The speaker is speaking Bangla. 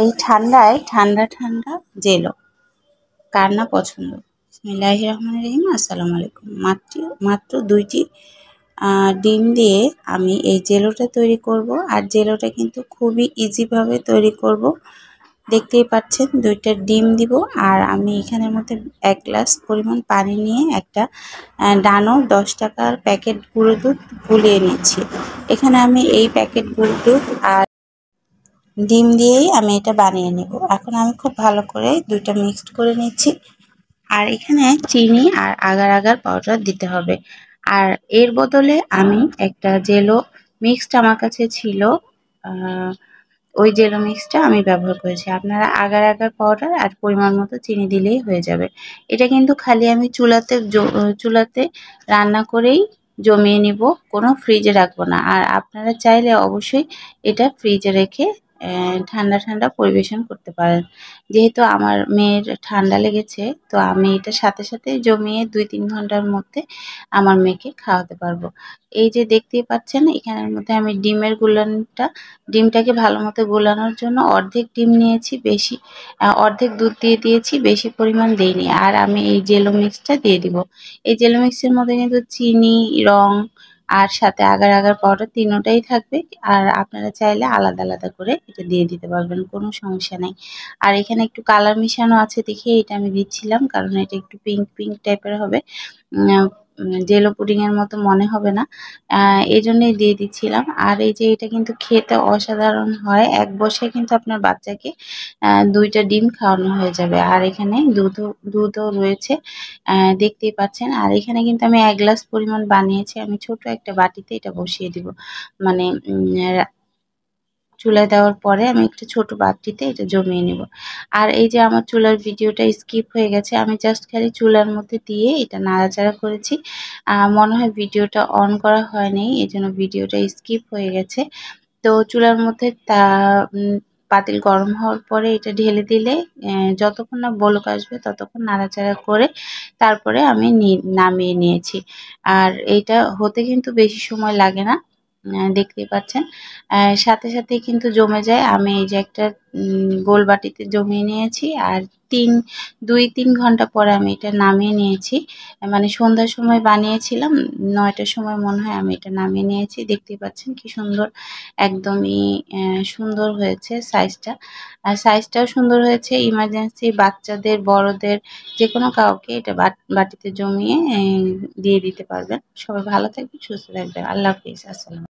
এই ঠান্ডায় ঠান্ডা ঠান্ডা জেলো কার না পছন্দ। বিসমিল্লাহির রহমানির রহিম। আসসালামু আলাইকুম। মাত্র 2টি ডিম দিয়ে আমি এই জেলোটা তৈরি করব। আর জেলোটা কিন্তু খুবই ইজিভাবে তৈরি করব। দেখতেই পাচ্ছেন 2টা ডিম দিব। আর আমি এখানের মধ্যে 1 গ্লাস পরিমাণ পানি নিয়ে একটা ডানো 10 টাকার প্যাকেট গুঁড়ো দুধ গুলিয়ে নিচ্ছি। এখানে আমি এই প্যাকেট গুঁড়ো দুধ আর ডিম দিয়েই আমি এটা বানিয়ে নেব। এখন আমি খুব ভালো করে 2টা মিক্সড করে নিচ্ছি। আর এখানে চিনি আর আগার আগার পাউডার দিতে হবে। আর এর বদলে আমি একটা জেলো মিক্সড আমার কাছে ছিল, ওই জেলো মিক্সটা আমি ব্যবহার করেছি। আপনারা আগার আগার পাউডার আর পরিমাণ মতো চিনি দিলেই হয়ে যাবে। এটা কিন্তু খালি আমি চুলাতে রান্না করেই জমিয়ে নিব, কোনো ফ্রিজে রাখবো না। আর আপনারা চাইলে অবশ্যই এটা ফ্রিজে রেখে ঠান্ডা ঠান্ডা পরিবেশন করতে পারেন। যেহেতু আমার মেয়ের ঠান্ডা লেগেছে, তো আমি এটা সাথে সাথে জমিয়ে 2-3 ঘন্টার মধ্যে আমার মেয়েকে খাওয়াতে পারবো। এই যে দেখতেই পাচ্ছেন, এখানের মধ্যে আমি ডিমটাকে ভালো মতো গোলানোর জন্য অর্ধেক ডিম নিয়েছি, বেশি অর্ধেক দুধ দিয়ে দিয়েছি, বেশি পরিমাণ দেইনি। আর আমি এই জেলো মিক্সটা দিয়ে দিব। এই জেলো মিক্সের মধ্যে কিন্তু চিনি, রং আর সাথে আগার আগার পাউডার তিনোটাই থাকবে। আর আপনারা চাইলে আলাদা আলাদা করে এটা দিয়ে দিতে পারবেন, কোনো সমস্যা নেই। আর এখানে একটু কালার মিশানো আছে দেখে এটা আমি দিচ্ছিলাম, কারণ এটা একটু পিঙ্ক পিঙ্ক টাইপের হবে, জেলো পুডিং এর মতো মনে হবে না, এই জন্যই দিয়ে দিচ্ছিলাম। আর এই যে এটা কিন্তু খেতে অসাধারণ হয়। এক বসায় কিন্তু আপনার বাচ্চাকে 2টা ডিম খাওয়ানো হয়ে যাবে। আর এখানে দুধও রয়েছে, দেখতেই পাচ্ছেন। আর এখানে কিন্তু আমি 1 গ্লাস পরিমাণ বানিয়েছি। আমি ছোট একটা বাটিতে এটা বসিয়ে দিব, মানে চুলায় দেওয়ার পরে আমি একটা ছোট বাটিতে এটা জমিয়ে নেব। আর এই যে আমার চুলার ভিডিওটা স্কিপ হয়ে গেছে, আমি জাস্ট খালি চুলার মধ্যে দিয়ে এটা নাড়াচাড়া করেছি। মনে হয় ভিডিওটা অন করা হয়নি, এই জন্য ভিডিওটা স্কিপ হয়ে গেছে। তো চুলার মধ্যে পাতিল গরম হওয়ার পরে এটা ঢেলে দিলে যতক্ষণ না বলক আসবে ততক্ষণ নাড়াচাড়া করে তারপরে আমি নামিয়ে নিয়েছি। আর এইটা হতে কিন্তু বেশি সময় লাগে না, দেখতেই পাচ্ছেন। সাথে সাথেই কিন্তু জমে যায়। আমি এই যে একটা গোল বাটিতে জমিয়ে নিয়েছি। আর 2-3 ঘন্টা পরে আমি এটা নামিয়ে নিয়েছি। মানে সন্ধ্যার সময় বানিয়েছিলাম, 9টার সময় মনে হয় আমি এটা নামিয়ে নিয়েছি। দেখতেই পাচ্ছেন কি সুন্দর, একদমই সুন্দর হয়েছে সাইজটা। আর সাইজটাও সুন্দর হয়েছে। ইমার্জেন্সি বাচ্চাদের, বড়দের, যেকোনো কাউকে এটা বাটিতে জমিয়ে দিয়ে দিতে পারবেন। সবাই ভালো থাকবেন, সুস্থ থাকবেন। আল্লাহ হাফিজ। আসসালাম।